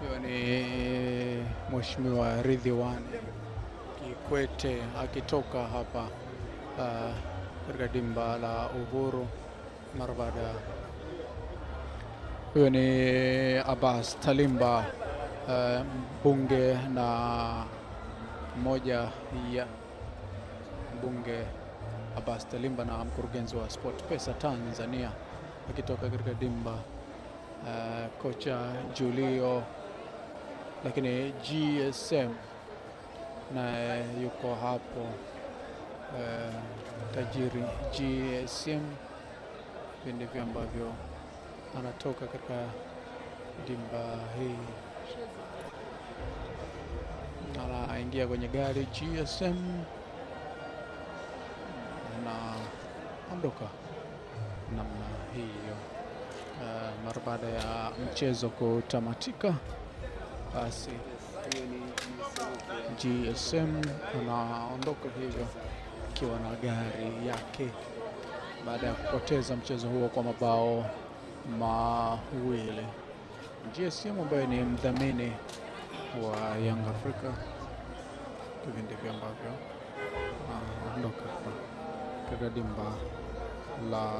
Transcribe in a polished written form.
Huyo ni Mheshimiwa Ridhiwani Kikwete akitoka hapa katika dimba la Uhuru mara baada. Huyo ni Abbas Talimba, mbunge na mmoja ya mbunge Abbas Talimba na mkurugenzi wa SportPesa Tanzania akitoka katika dimba. Kocha Julio, lakini GSM na yuko hapo, tajiri GSM ndivyo ambavyo anatoka katika dimba hii, anaingia kwenye gari GSM na ondoka namna hiyo. Mara baada ya mchezo kutamatika, basi GSM anaondoka hivyo akiwa na gari yake baada ya kupoteza mchezo huo kwa mabao mawili. GSM ambaye ni mdhamini wa Young Africa, ndivyo ambavyo anaondoka katika dimba la